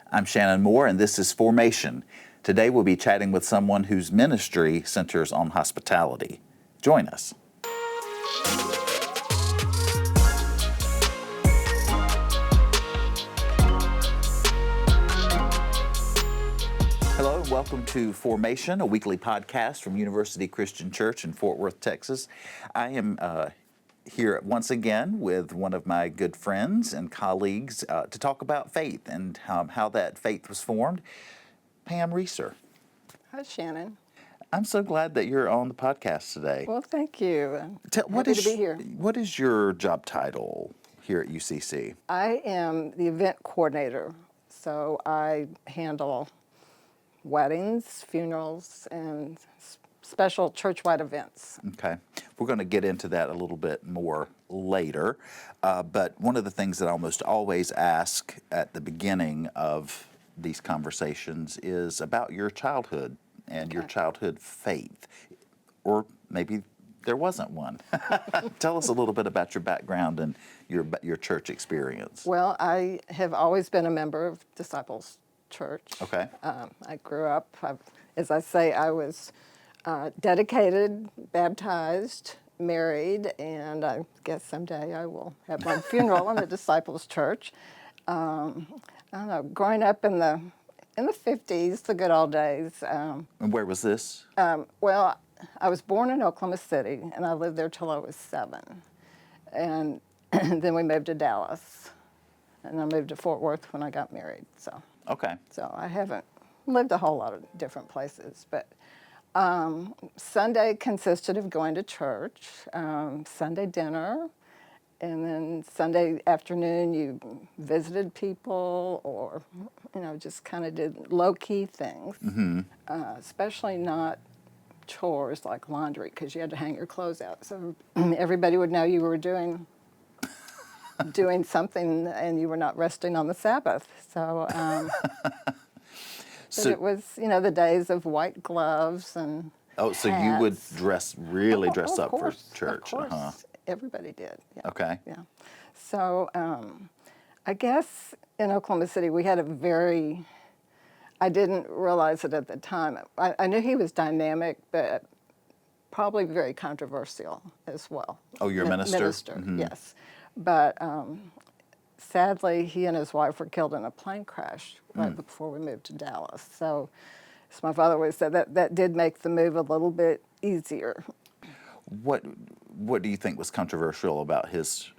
I'm Shannon Moore, and this is Formation. Today we'll be chatting with someone whose ministry centers on hospitality. Join us. Hello, and welcome to Formation, a weekly podcast from University Christian Church in Fort Worth, Texas. I am here once again with one of my good friends and colleagues to talk about faith and how that faith was formed, Pam Reeser. Hi, Shannon. I'm so glad that you're on the podcast today. Well, thank you. Happy to be here. What is your job title here at UCC? I am the event coordinator, so I handle weddings, funerals, and special church-wide events. Okay. We're going to get into that a little bit more later, but one of the things that I almost always ask at the beginning of these conversations is about your childhood and your childhood faith, or maybe there wasn't one. Tell us a little bit about your background and your church experience. Well, I have always been a member of Disciples Church. Okay. I grew up, as I say, I was dedicated, baptized, married, and I guess someday I will have my funeral in the Disciples Church. I don't know, growing up in the 50s, the good old days. And where was this? Well, I was born in Oklahoma City, and I lived there till I was 7. And then we moved to Dallas, and I moved to Fort Worth when I got married. Okay. So I haven't lived a whole lot of different places, but Sunday consisted of going to church, Sunday dinner, and then Sunday afternoon you visited people or, just kind of did low-key things, especially not chores like laundry because you had to hang your clothes out. So everybody would know you were doing something and you were not resting on the Sabbath. So, but it was, the days of white gloves and so hats. you would dress up for church. Of course, everybody did. Yeah. Okay. Yeah. So I guess in Oklahoma City we had I didn't realize it at the time. I knew he was dynamic, but probably very controversial as well. Oh, you're a minister? Minister, yes. But sadly, he and his wife were killed in a plane crash right before we moved to Dallas. So, as my father always said, that did make the move a little bit easier. What do you think was controversial about his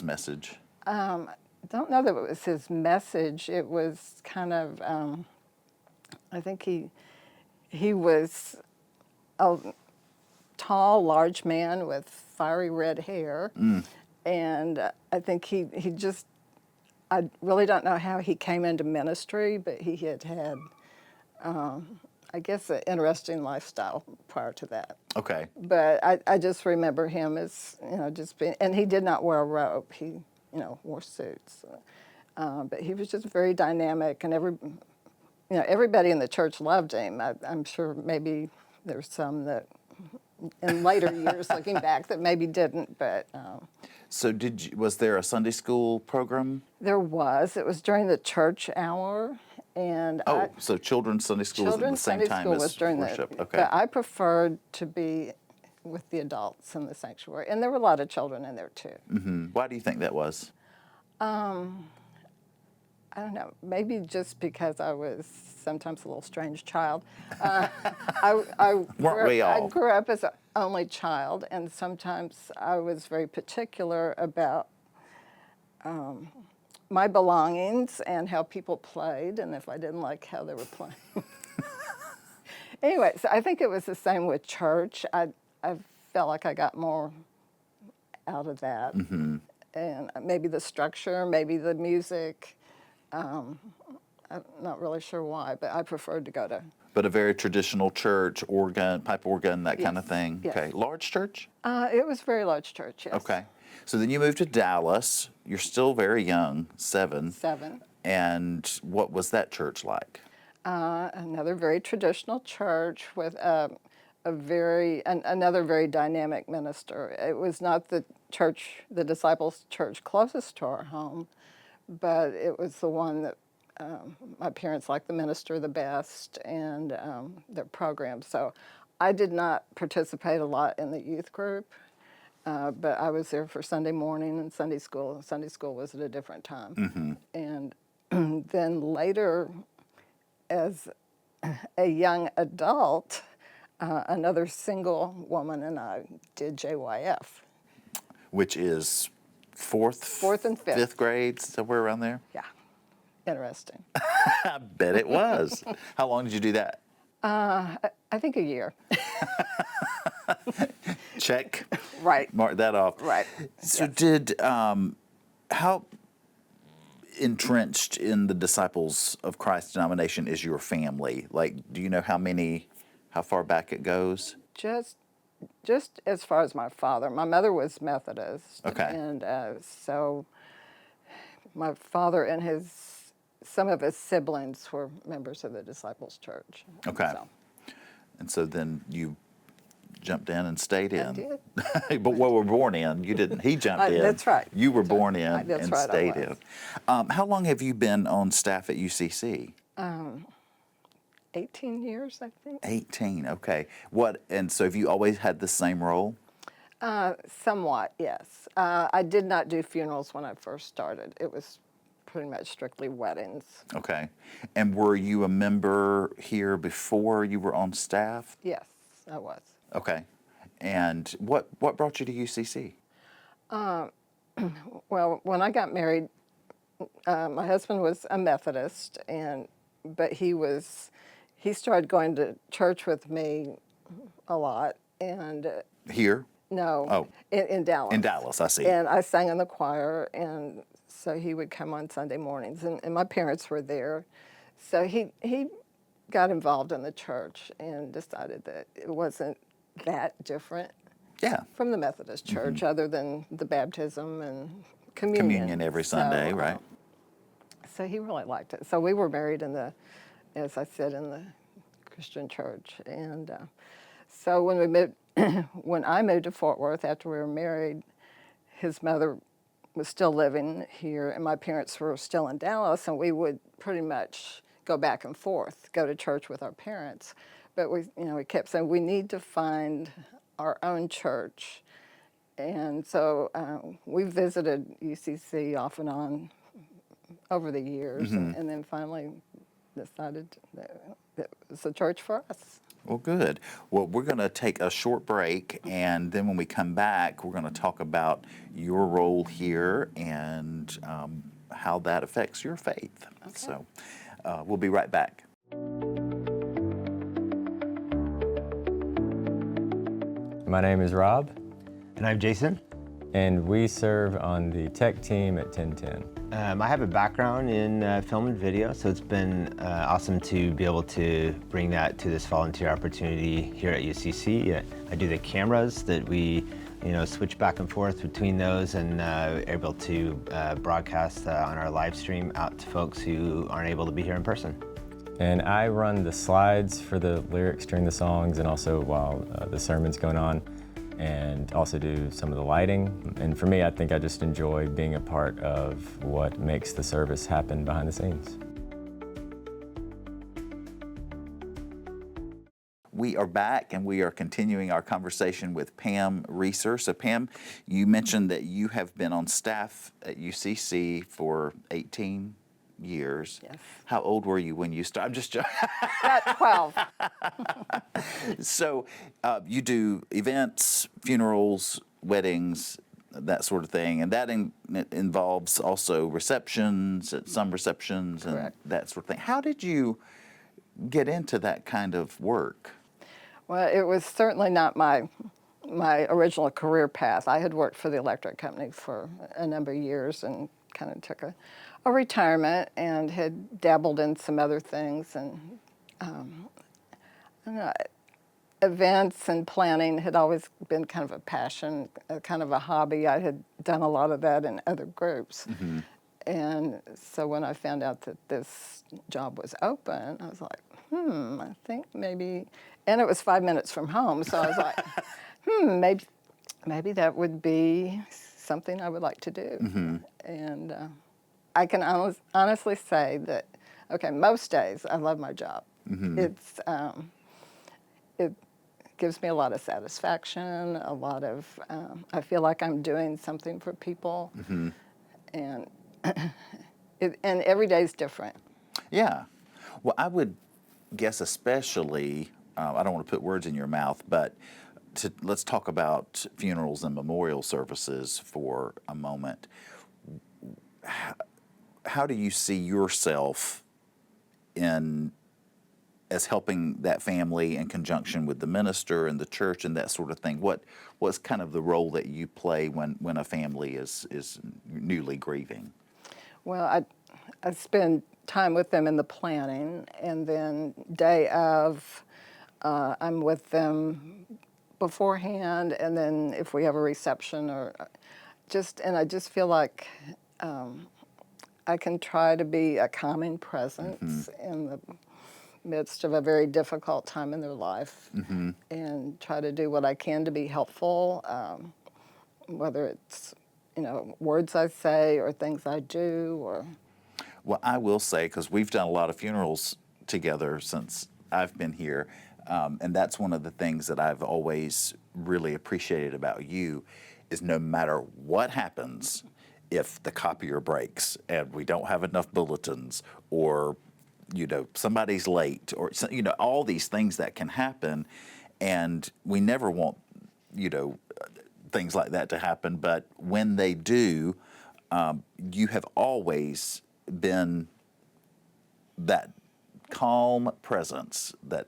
message? I don't know that it was his message. It was kind of, I think he was a tall, large man with fiery red hair. And I think he just, I really don't know how he came into ministry, but he had, I guess, an interesting lifestyle prior to that. Okay. But I just remember him as, just being, and he did not wear a robe. He, wore suits. But he was just very dynamic, and everybody in the church loved him. I'm sure maybe there's some that in later years, looking back, that maybe didn't, but... So was there a Sunday school program? There was. It was during the church hour, and so children's Sunday school was at the same time as worship. Okay. But I preferred to be with the adults in the sanctuary, and there were a lot of children in there too. Mm-hmm. Why do you think that was? I don't know, maybe just because I was sometimes a little strange child. I grew up as an only child, and sometimes I was very particular about my belongings and how people played, and if I didn't like how they were playing. Anyway, so I think it was the same with church. I felt like I got more out of that. And maybe the structure, maybe the music. I'm not really sure why, but I preferred to go to... But a very traditional church, organ, pipe organ, that kind of thing. Yes. Okay. Large church? It was a very large church, yes. Okay. So then you moved to Dallas. You're still very young, 7. 7. And what was that church like? Another very traditional church with another very dynamic minister. It was not the Disciples Church closest to our home, but it was the one that my parents liked the minister the best and their program. So I did not participate a lot in the youth group, but I was there for Sunday morning and Sunday school. Sunday school was at a different time. And then later, as a young adult, another single woman and I did JYF. Which is Fourth and fifth. grade, somewhere around there? Yeah, interesting. I bet it was. How long did you do that? I think a year. Check. Right. Mark that off. Right. So Yes. how entrenched in the Disciples of Christ denomination is your family? Like, do you know how far back it goes? Just as far as my father. My mother was Methodist. Okay. And so my father and some of his siblings were members of the Disciples Church. Okay. So, And so then you jumped in and stayed in. I did. But what we're born in, you didn't. He jumped in. That's right. You were born in That's and right, I stayed was. in. How long have you been on staff at UCC? 18 years, I think. 18. Okay. And so have you always had the same role? Somewhat, yes. I did not do funerals when I first started. It was pretty much strictly weddings. Okay. And were you a member here before you were on staff? Yes, I was. Okay. And what brought you to UCC? Well, when I got married, my husband was a Methodist, but he started going to church with me a lot, and Here? no, Oh. in Dallas. In Dallas, I see. And I sang in the choir, and so he would come on Sunday mornings, and my parents were there. So he got involved in the church and decided that it wasn't that different Yeah. from the Methodist Church, other than the baptism and communion. Communion every Sunday, right? So he really liked it. So we were married as I said, in the Christian church. And so when I moved to Fort Worth after we were married, his mother was still living here, and my parents were still in Dallas, and we would pretty much go back and forth, go to church with our parents. But we kept saying we need to find our own church, and so we visited UCC off and on over the years, and then finally decided that it was a church for us. Well, good. Well, we're going to take a short break, and then when we come back, we're going to talk about your role here and how that affects your faith. Okay. So we'll be right back. My name is Rob, And I'm Jason. and we serve on the tech team at 1010. I have a background in film and video, so it's been awesome to be able to bring that to this volunteer opportunity here at UCC. I do the cameras that we switch back and forth between those, and able to broadcast on our live stream out to folks who aren't able to be here in person. And I run the slides for the lyrics during the songs and also while the sermon's going on, and also do some of the lighting. And for me, I think I just enjoy being a part of what makes the service happen behind the scenes. We are back, and we are continuing our conversation with Pam Reeser. So, Pam, you mentioned that you have been on staff at UCC for 18 years. Yes. How old were you when you started? I'm just joking. At 12. So, you do events, funerals, weddings, that sort of thing, and that involves also receptions, some receptions, and Correct. that sort of thing. How did you get into that kind of work? Well, it was certainly not my original career path. I had worked for the electric company for a number of years and kind of took a retirement and had dabbled in some other things. And I don't know, events and planning had always been kind of a passion, kind of a hobby. I had done a lot of that in other groups. Mm-hmm. And so when I found out that this job was open, I was like, I think maybe, and it was 5 minutes from home, so I was like, maybe that would be something I would like to do. Mm-hmm. And I can honestly say that Okay, most days I love my job. It gives me a lot of satisfaction, a lot of, I feel like I'm doing something for people. And, and every day is different. Yeah. Well, I would guess especially, I don't want to put words in your mouth, but let's talk about funerals and memorial services for a moment. How do you see yourself in as helping that family in conjunction with the minister and the church and that sort of thing? What's kind of the role that you play when a family is newly grieving? Well, I spend time with them in the planning, and then day of, I'm with them beforehand, and then if we have a reception or and I just feel like I can try to be a calming presence in the midst of a very difficult time in their life, and try to do what I can to be helpful, whether it's words I say or things I do or. Well, I will say, because we've done a lot of funerals together since I've been here, and that's one of the things that I've always really appreciated about you, is no matter what happens, if the copier breaks and we don't have enough bulletins, or somebody's late, or all these things that can happen, and we never want things like that to happen. But when they do, you have always been that calm presence that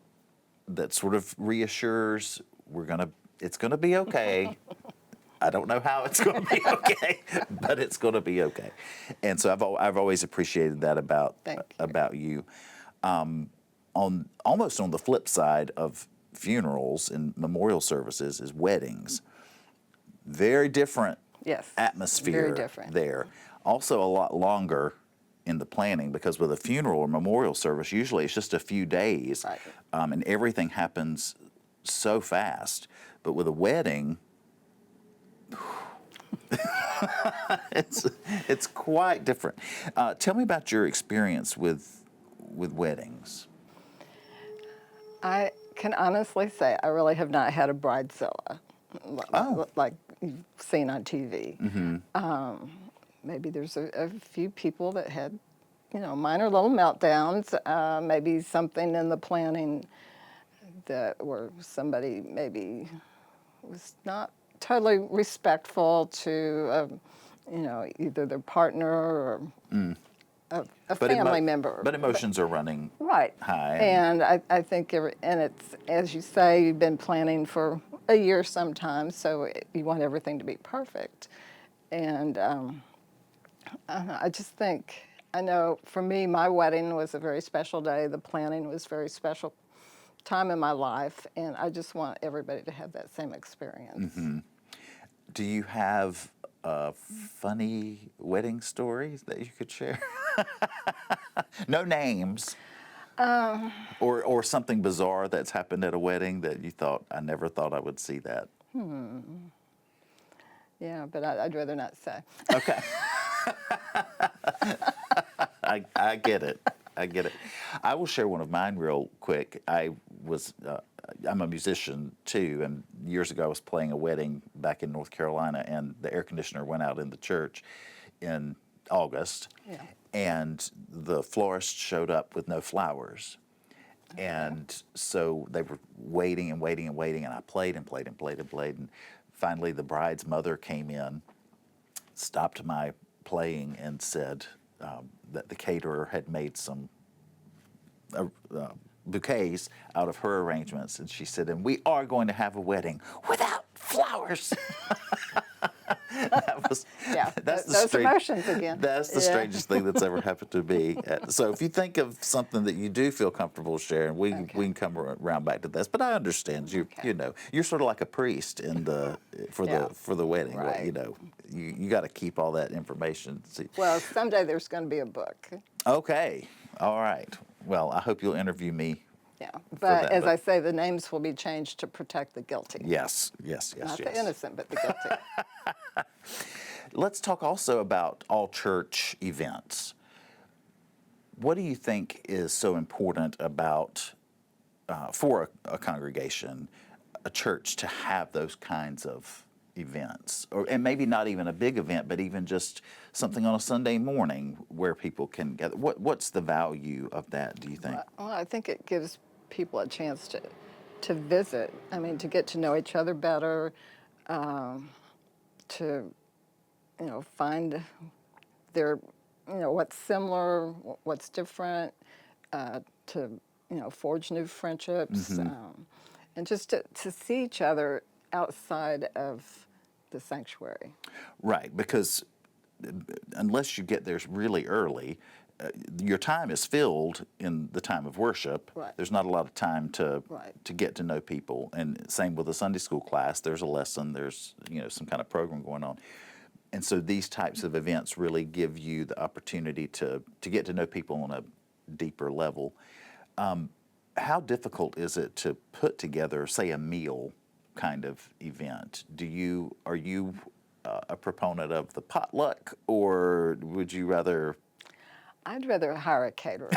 sort of reassures it's gonna be okay. I don't know how it's going to be okay, but it's going to be okay. And so I've always appreciated that about you. Almost on the flip side of funerals and memorial services is weddings. Very different atmosphere very different. there. Also a lot longer in the planning, because with a funeral or memorial service, usually it's just a few days, Right. And everything happens so fast. But with a wedding, it's quite different. Tell me about your experience with weddings. I can honestly say I really have not had a bridezilla like you've seen on TV. Maybe there's a few people that had, minor little meltdowns. Maybe something in the planning where somebody maybe was not totally respectful to, either their partner or a family member. But emotions are running Right. high. And I think, and it's, as you say, you've been planning for a year sometimes, so you want everything to be perfect. And I just think, I know for me, my wedding was a very special day. The planning was a very special time in my life, and I just want everybody to have that same experience. Do you have funny wedding stories that you could share? No names. Or something bizarre that's happened at a wedding that you thought, I never thought I would see that. Yeah, but I'd rather not say. Okay. I get it. I get it. I will share one of mine real quick. I'm a musician too, and years ago I was playing a wedding back in North Carolina, and the air conditioner went out in the church in August, and the florist showed up with no flowers. And so they were waiting and waiting and waiting, and I played and played and played and played, and finally the bride's mother came in, stopped my playing, and said that the caterer had made some bouquets out of her arrangements, and she said, and we are going to have a wedding without flowers. That's those emotions again. That's the strangest thing that's ever happened to me. So if you think of something that you do feel comfortable sharing, we can come around back to this. But I understand you're sort of like a priest for the wedding. Right. You got to keep all that information. See. Well, someday there's going to be a book. Okay. All right. Well, I hope you'll interview me. Yeah, but as I say, the names will be changed to protect the guilty. Yes. Not the innocent, but the guilty. Let's talk also about all church events. What do you think is so important about, for a congregation, a church, to have those kinds of events? And maybe not even a big event, but even just something on a Sunday morning where people can gather. What's the value of that, do you think? Well, I think it gives people a chance to visit. I mean, to get to know each other better, to find their what's similar, what's different, to forge new friendships, and just to see each other outside of the sanctuary. Right, because unless you get there really early, your time is filled in the time of worship. Right. There's not a lot of time to Right. to get to know people, and same with a Sunday school class. There's a lesson. There's some kind of program going on, and so these types of events really give you the opportunity to get to know people on a deeper level. How difficult is it to put together, say, a meal kind of event? Are you a proponent of the potluck, or would you rather? I'd rather hire a caterer.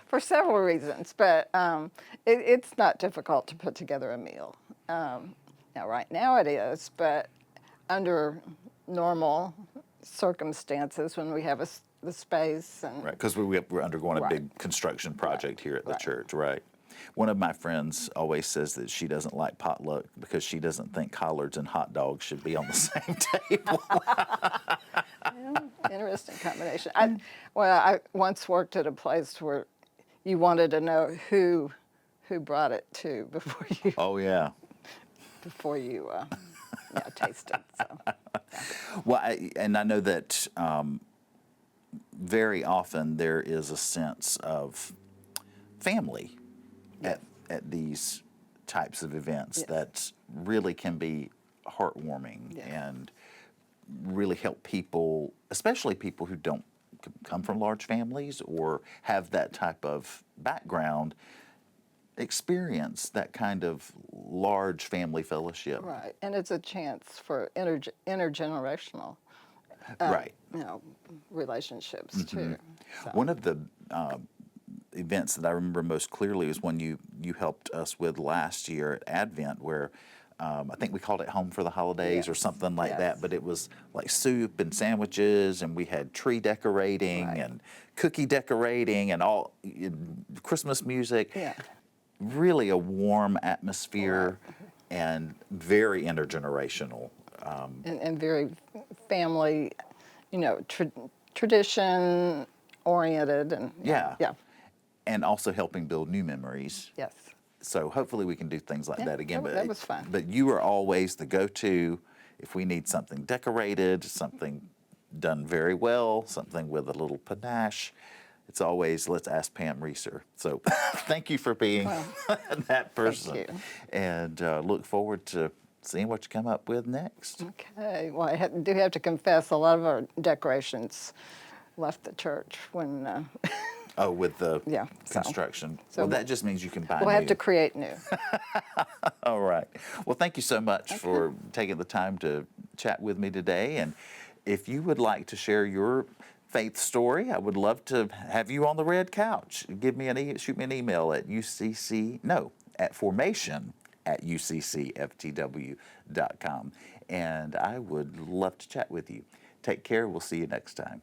For several reasons, but it's not difficult to put together a meal. Now, right now it is, but under normal circumstances, when we have the space and Right, because we're undergoing a Right. big construction project here at the Right. church, right? One of my friends always says that she doesn't like potluck because she doesn't think collards and hot dogs should be on the same table. interesting combination. I once worked at a place where you wanted to know who brought it to before you Oh, yeah. taste it. So. Well, and I know that very often there is a sense of family at these types of events Yes. that really can be heartwarming Yes. and really help people, especially people who don't come from large families or have that type of background, experience that kind of large family fellowship. Right, and it's a chance for intergenerational Right. relationships too. So. One of the events that I remember most clearly was one you helped us with last year at Advent, where I think we called it Home for the Holidays or Yes, something like that, yes. but it was like soup and sandwiches, and we had tree decorating Right. and cookie decorating and all Christmas music. Yeah. Really a warm atmosphere and very intergenerational. And very family, tradition oriented, and Yeah. yeah, And also helping build new memories. yes. So hopefully we can do things like Yeah, that again. that was fun. But you are always the go-to if we need something decorated, something done very well, something with a little panache. It's always, let's ask Pam Reeser. So thank you for being that person. you. And look forward to seeing what you come up with next. Okay. Well, I do have to confess, a lot of our decorations left the church when Oh, with the Yeah, so- construction. so Well, that just means you can buy we'll have new. to create new. All right. Well, thank you so much for taking the time to chat with me today. And if you would like to share your faith story, I would love to have you on the red couch. Shoot me an email at formation@uccftw.com. And I would love to chat with you. Take care. We'll see you next time.